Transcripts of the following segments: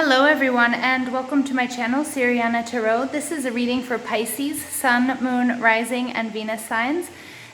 Hello everyone and welcome to my channel, Siriana Tarot. This is a reading for Pisces, Sun, Moon, Rising, and Venus signs.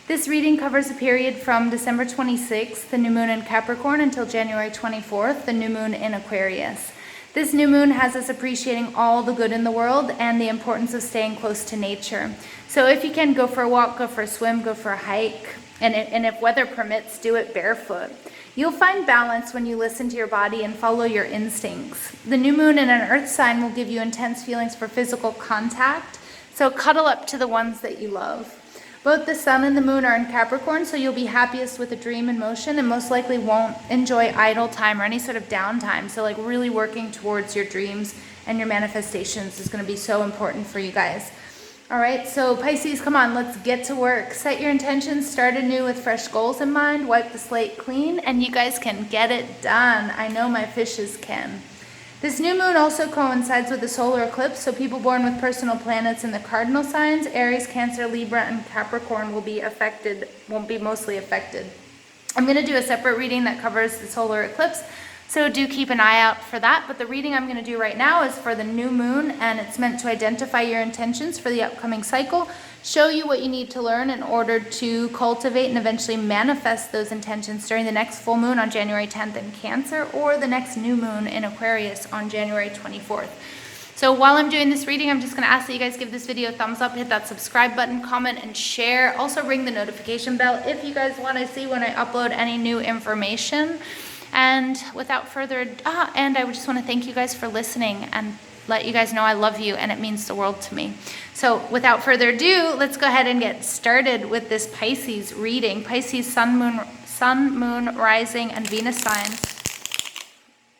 This reading covers a period from December 26th, the new moon in Capricorn, until January 24th, the new moon in Aquarius. This new moon has us appreciating all the good in the world and the importance of staying close to nature. So if you can, go for a walk, go for a swim, go for a hike, and if weather permits, do it barefoot. You'll find balance when you listen to your body and follow your instincts. The new moon in an earth sign will give you intense feelings for physical contact, so cuddle up to the ones that you love. Both the sun and the moon are in Capricorn, so you'll be happiest with a dream in motion and most likely won't enjoy idle time or any sort of downtime. So like really working towards your dreams and your manifestations is going to be so important for you guys. All right, so Pisces, come on, let's get to work. Set your intentions, start anew with fresh goals in mind, wipe the slate clean, and you guys can get it done. I know my fishes can. This new moon also coincides with the solar eclipse, so people born with personal planets in the cardinal signs, Aries, Cancer, Libra, and Capricorn will be affected, won't be mostly affected. I'm going to do a separate reading that covers the solar eclipse, so do keep an eye out for that. But the reading I'm going to do right now is for the new moon, and it's meant to identify your intentions for the upcoming cycle, show you what you need to learn in order to cultivate and eventually manifest those intentions during the next full moon on January 10th in Cancer, or the next new moon in Aquarius on January 24th. So while I'm doing this reading, I'm just going to ask that you guys give this video a thumbs up, hit that subscribe button, comment, and share. Also ring the notification bell if you guys want to see when I upload any new information. And without further ado, and I just want to thank you guys for listening and let you guys know I love you and it means the world to me. So without further ado, let's go ahead and get started with this Pisces reading. Pisces Sun, Moon, Rising, and Venus signs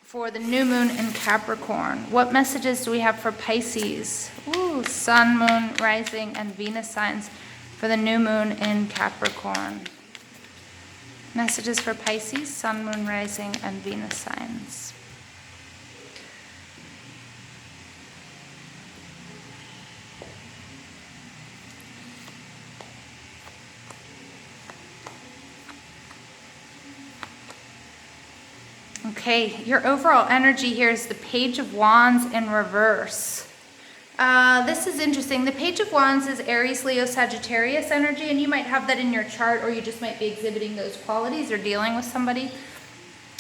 for the new moon in Capricorn. What messages do we have for Pisces? Sun, Moon, Rising, and Venus signs for the new moon in Capricorn. Messages for Pisces, Sun, Moon, Rising, and Venus signs. Okay, your overall energy here is the Page of Wands in reverse. This is interesting. The Page of Wands is Aries, Leo, Sagittarius energy, and you might have that in your chart, or you just might be exhibiting those qualities or dealing with somebody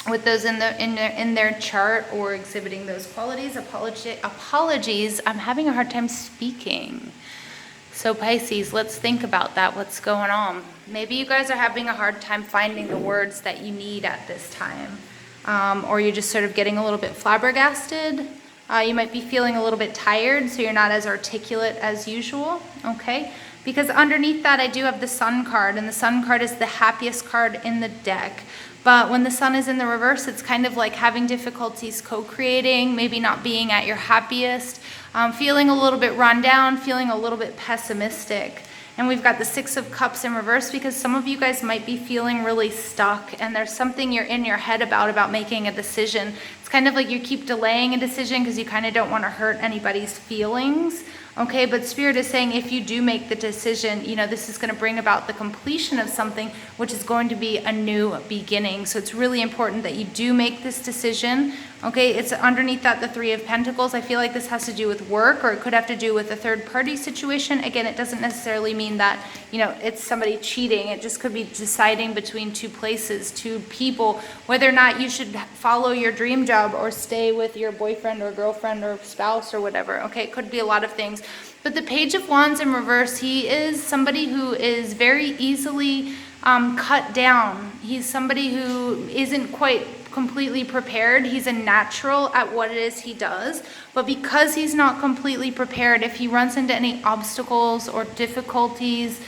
with those in their chart or exhibiting those qualities. Apologies, I'm having a hard time speaking. So Pisces, let's think about that. What's going on? Maybe you guys are having a hard time finding the words that you need at this time, or you're just sort of getting a little bit flabbergasted. You might be feeling a little bit tired, so you're not as articulate as usual, okay? Because underneath that, I do have the Sun card, and the Sun card is the happiest card in the deck. But when the Sun is in the reverse, it's kind of like having difficulties co-creating, maybe not being at your happiest, feeling a little bit run down, feeling a little bit pessimistic. And we've got the Six of Cups in reverse because some of you guys might be feeling really stuck and there's something you're in your head about making a decision. It's kind of like you keep delaying a decision because you kind of don't want to hurt anybody's feelings. Okay, but Spirit is saying if you do make the decision, you know, this is going to bring about the completion of something, which is going to be a new beginning. So it's really important that you do make this decision. Okay, it's underneath that the Three of Pentacles. I feel like this has to do with work, or it could have to do with a third party situation. Again, it doesn't necessarily mean that, you know, it's somebody cheating. It just could be deciding between two places, two people, whether or not you should follow your dream job or stay with your boyfriend or girlfriend or spouse or whatever. Okay, it could be a lot of things. But the Page of Wands in reverse, he is somebody who is very easily cut down. He's somebody who isn't quite completely prepared. He's a natural at what it is he does. But because he's not completely prepared, if he runs into any obstacles or difficulties,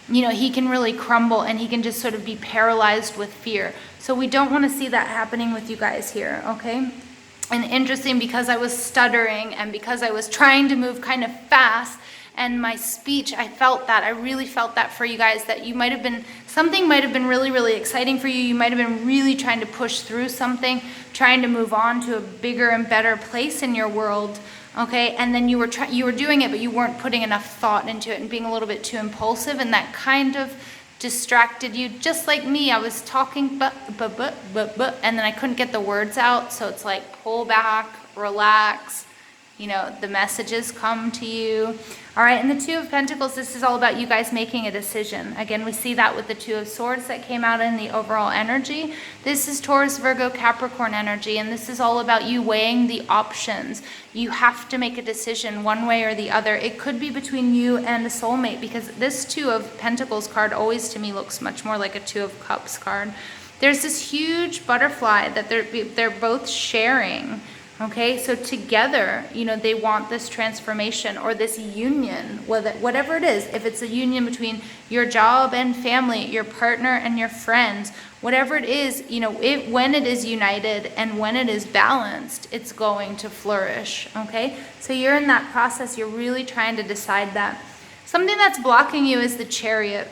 you know, he can really crumble and he can just sort of be paralyzed with fear. So we don't want to see that happening with you guys here, okay? And interesting, because I was stuttering and because I was trying to move kind of fast and my speech, I felt that. I really felt that for you guys, that you might have been, something might have been really, really exciting for you. You might have been really trying to push through something, trying to move on to a bigger and better place in your world, okay? And then you were doing it, but you weren't putting enough thought into it and being a little bit too impulsive, and that kind of distracted you, just like me. I was talking, but, and then I couldn't get the words out. So it's like pull back, relax. You know, the messages come to you. All right, and the Two of Pentacles, this is all about you guys making a decision. Again, we see that with the Two of Swords that came out in the overall energy. This is Taurus, Virgo, Capricorn energy, and this is all about you weighing the options. You have to make a decision one way or the other. It could be between you and a soulmate, because this Two of Pentacles card always to me looks much more like a Two of Cups card. There's this huge butterfly that they're both sharing. Okay, so together, you know, they want this transformation or this union, whatever it is. If it's a union between your job and family, your partner and your friends, whatever it is, you know, when it is united and when it is balanced, it's going to flourish. Okay, so you're in that process. You're really trying to decide that. Something that's blocking you is the Chariot.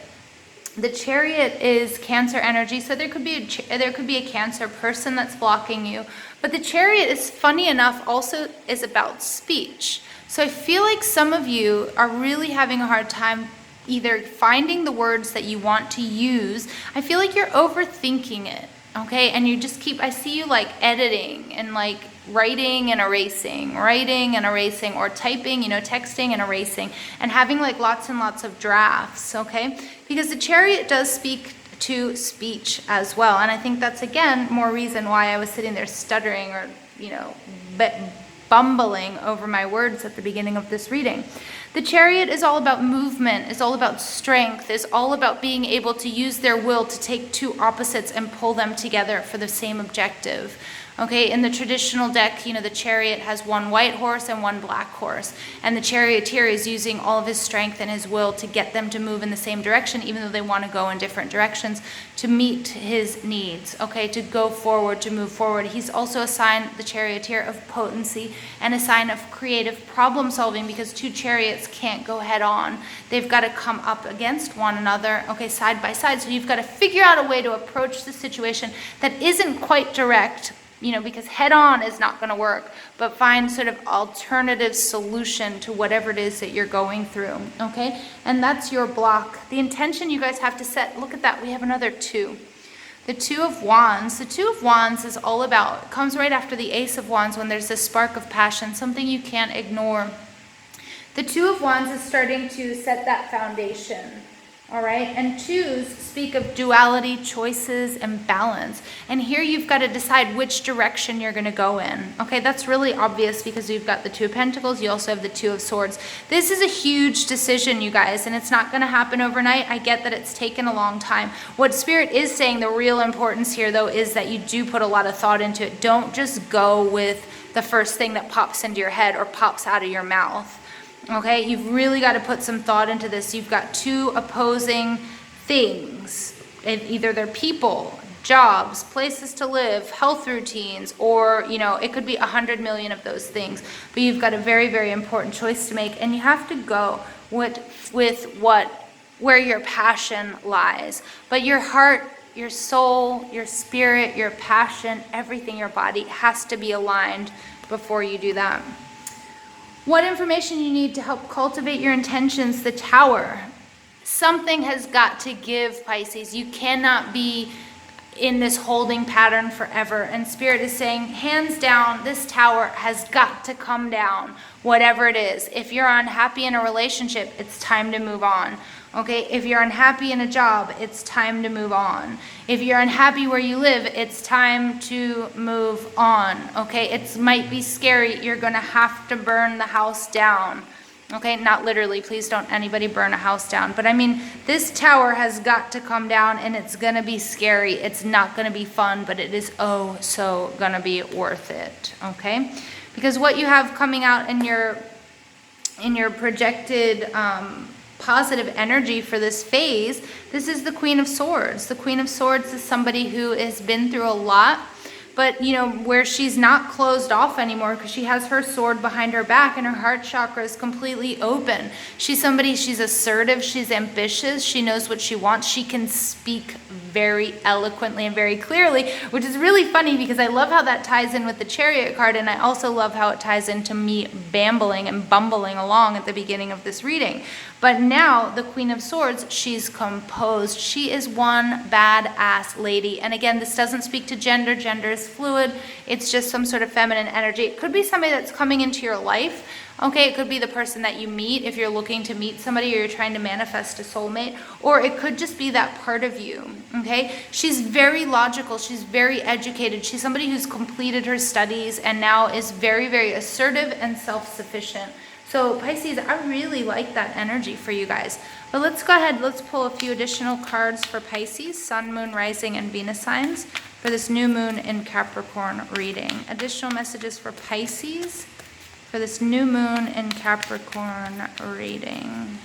The Chariot is Cancer energy, so there could be a Cancer person that's blocking you. But the Chariot is, funny enough, also is about speech. So I feel like some of you are really having a hard time either finding the words that you want to use. I feel like you're overthinking it, okay? And you just I see you like editing and like writing and erasing, or typing, you know, texting and erasing, and having like lots and lots of drafts, okay? Because the Chariot does speak to speech as well. And I think that's, again, more reason why I was sitting there stuttering or, you know, bumbling over my words at the beginning of this reading. The Chariot is all about movement, is all about strength, is all about being able to use their will to take two opposites and pull them together for the same objective. Okay, in the traditional deck, you know, the Chariot has one white horse and one black horse. And the charioteer is using all of his strength and his will to get them to move in the same direction, even though they want to go in different directions, to meet his needs, okay, to go forward, to move forward. He's also a sign, the charioteer, of potency and a sign of creative problem solving, because two chariots can't go head on. They've got to come up against one another, okay, side by side. So you've got to figure out a way to approach the situation that isn't quite direct, you know, because head on is not going to work, but find sort of alternative solution to whatever it is that you're going through, okay? And that's your block. The intention you guys have to set, look at that, we have another two. The Two of Wands. The Two of Wands is all about, it comes right after the Ace of Wands when there's this spark of passion, something you can't ignore. The Two of Wands is starting to set that foundation. All right, and twos speak of duality, choices, and balance. And here you've got to decide which direction you're going to go in. Okay, that's really obvious because you've got the Two of Pentacles. You also have the Two of Swords. This is a huge decision, you guys, and it's not going to happen overnight. I get that it's taken a long time. What Spirit is saying, the real importance here, though, is that you do put a lot of thought into it. Don't just go with the first thing that pops into your head or pops out of your mouth. Okay, you've really got to put some thought into this. You've got two opposing things. Either they're people, jobs, places to live, health routines, or, you know, it could be 100 million of those things. But you've got a very, very important choice to make, and you have to go with where your passion lies. But your heart, your soul, your spirit, your passion, everything, your body has to be aligned before you do that. What information you need to help cultivate your intentions? The Tower. Something has got to give, Pisces. You cannot be in this holding pattern forever. And Spirit is saying, hands down, this Tower has got to come down, whatever it is. If you're unhappy in a relationship, it's time to move on. Okay, if you're unhappy in a job, it's time to move on. If you're unhappy where you live, it's time to move on. Okay, it might be scary. You're going to have to burn the house down. Okay, not literally. Please don't anybody burn a house down. But I mean, this Tower has got to come down, and it's going to be scary. It's not going to be fun, but it is oh so going to be worth it. Okay, because what you have coming out in your projected positive energy for this phase, this is the Queen of Swords. The Queen of Swords is somebody who has been through a lot, but, you know, where she's not closed off anymore because she has her sword behind her back and her heart chakra is completely open. She's assertive, she's ambitious, she knows what she wants, she can speak very eloquently and very clearly, which is really funny because I love how that ties in with the Chariot card, and I also love how it ties into me bambling and bumbling along at the beginning of this reading. But now the Queen of Swords, she's composed. She is one badass lady. And again, this doesn't speak to gender. Gender is fluid. It's just some sort of feminine energy. It could be somebody that's coming into your life. Okay, it could be the person that you meet if you're looking to meet somebody or you're trying to manifest a soulmate, or it could just be that part of you, okay? She's very logical, she's very educated, she's somebody who's completed her studies and now is very, very assertive and self-sufficient. So Pisces, I really like that energy for you guys. But let's go ahead, let's pull a few additional cards for Pisces, Sun, Moon, Rising, and Venus signs for this new moon in Capricorn reading. Additional messages for Pisces for this new moon in Capricorn reading.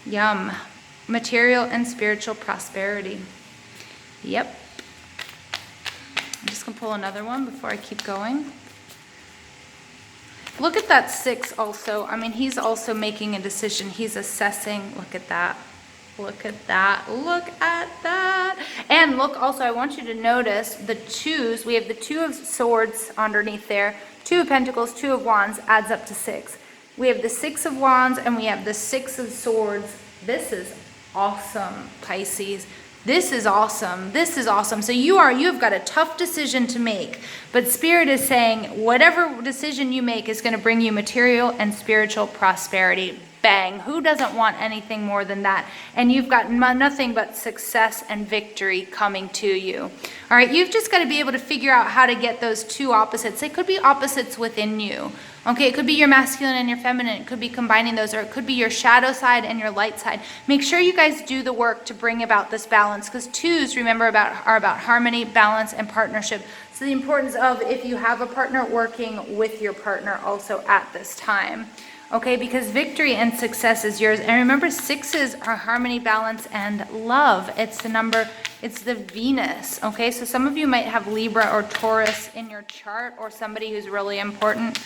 Yum. Material and spiritual prosperity. Yep. I'm just going to pull another one before I keep going. Look at that 6 also. I mean, he's also making a decision. He's assessing. Look at that. Look at that. Look at that. And look also, I want you to notice the 2s. We have the 2 of Swords underneath there. 2 of Pentacles, 2 of Wands adds up to 6. We have the 6 of Wands and we have the 6 of Swords. This is awesome, Pisces. This is awesome. This is awesome. So you've got a tough decision to make, but Spirit is saying whatever decision you make is going to bring you material and spiritual prosperity. Bang. Who doesn't want anything more than that? And you've got nothing but success and victory coming to you. All right, you've just got to be able to figure out how to get those 2 opposites. They could be opposites within you. Okay, it could be your masculine and your feminine. It could be combining those, or it could be your shadow side and your light side. Make sure you guys do the work to bring about this balance, because 2s, remember, are about harmony, balance, and partnership. So the importance of, if you have a partner, working with your partner also at this time. Okay, because victory and success is yours. And remember, 6s are harmony, balance, and love. It's the number, it's the Venus. Okay, so some of you might have Libra or Taurus in your chart, or somebody who's really important,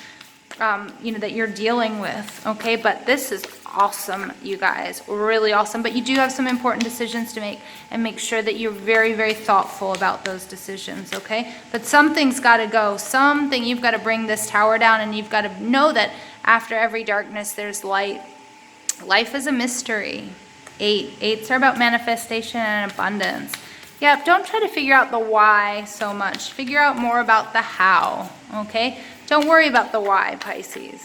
that you're dealing with. Okay, but this is awesome, you guys. Really awesome. But you do have some important decisions to make, and make sure that you're very, very thoughtful about those decisions. Okay, but something's got to go. You've got to bring this tower down, and you've got to know that after every darkness, there's light. Life is a mystery. 8s are about manifestation and abundance. Yeah, don't try to figure out the why so much. Figure out more about the how, okay? Don't worry about the why, Pisces.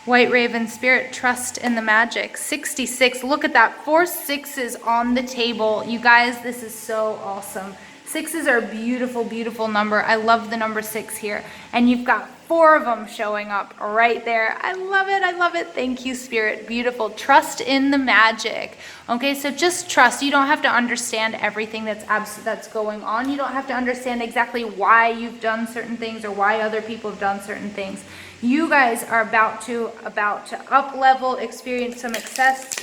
White Raven Spirit, trust in the magic. 66, look at that. 4 6s on the table. You guys, this is so awesome. 6s are a beautiful, beautiful number. I love the number 6 here. And you've got 4 of them showing up right there. I love it. I love it. Thank you, Spirit. Beautiful. Trust in the magic. Okay, so just trust. You don't have to understand everything that's going on. You don't have to understand exactly why you've done certain things or why other people have done certain things. You guys are about to up level, experience some success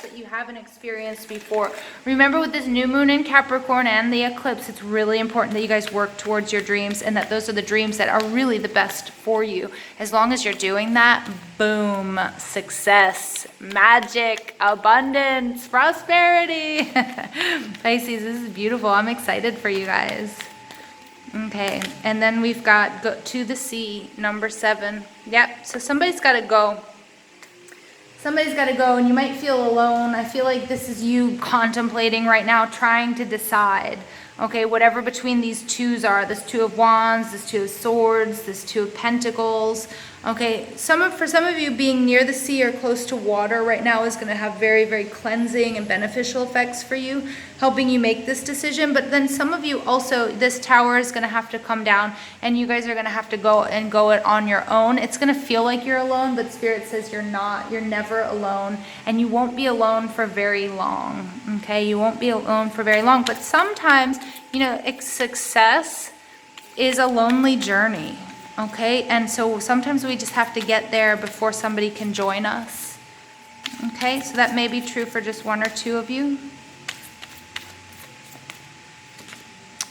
that you haven't experienced before. Remember, with this new moon in Capricorn and the eclipse, it's really important that you guys work towards your dreams, and that those are the dreams that are really the best for you. As long as you're doing that, boom, success, magic, abundance, prosperity. Pisces, this is beautiful. I'm excited for you guys. Okay, and then we've got go to the sea, number 7. Yep, so somebody's got to go. Somebody's got to go, and you might feel alone. I feel like this is you contemplating right now, trying to decide. Okay, whatever between these 2s are, this 2 of Wands, this 2 of Swords, this 2 of Pentacles. Okay, for some of you, being near the sea or close to water right now is going to have very, very cleansing and beneficial effects for you, helping you make this decision. But then some of you also, this tower is going to have to come down, and you guys are going to have to go it on your own. It's going to feel like you're alone, but Spirit says you're not. You're never alone, and you won't be alone for very long. Okay, you won't be alone for very long. But sometimes, success is a lonely journey. Okay, and so sometimes we just have to get there before somebody can join us. Okay, so that may be true for just 1 or 2 of you.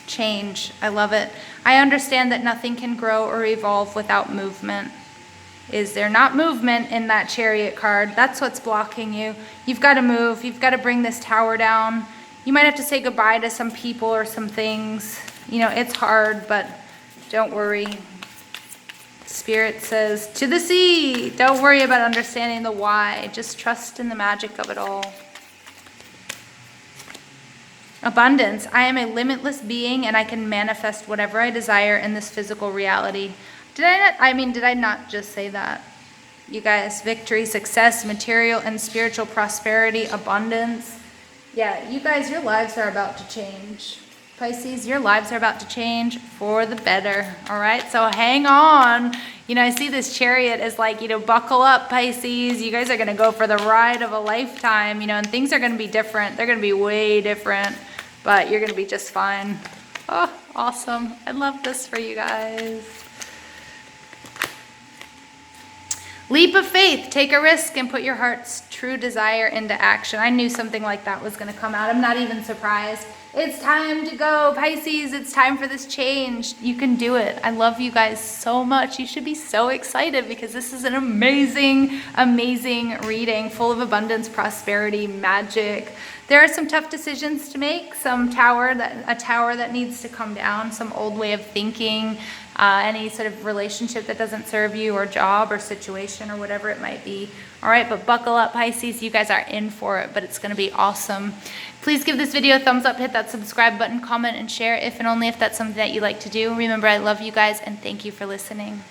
Change, I love it. I understand that nothing can grow or evolve without movement. Is there not movement in that Chariot card? That's what's blocking you. You've got to move. You've got to bring this tower down. You might have to say goodbye to some people or some things. You know, it's hard, but don't worry. Spirit says, to the sea. Don't worry about understanding the why. Just trust in the magic of it all. Abundance. I am a limitless being and I can manifest whatever I desire in this physical reality. Did I not just say that? You guys, victory, success, material and spiritual prosperity, abundance. Yeah, you guys, your lives are about to change. Pisces, your lives are about to change for the better. All right, so hang on. You know, I see this chariot as like, you know, buckle up, Pisces. You guys are going to go for the ride of a lifetime, you know, and things are going to be different. They're going to be way different, but you're going to be just fine. Oh, awesome. I love this for you guys. Leap of faith. Take a risk and put your heart's true desire into action. I knew something like that was going to come out. I'm not even surprised. It's time to go, Pisces. It's time for this change. You can do it. I love you guys so much. You should be so excited because this is an amazing, amazing reading full of abundance, prosperity, magic. There are some tough decisions to make, a tower that needs to come down, some old way of thinking, any sort of relationship that doesn't serve you, or job or situation or whatever it might be. All right, but buckle up, Pisces. You guys are in for it, but it's going to be awesome. Please give this video a thumbs up, hit that subscribe button, comment, and share if and only if that's something that you like to do. Remember, I love you guys, and thank you for listening.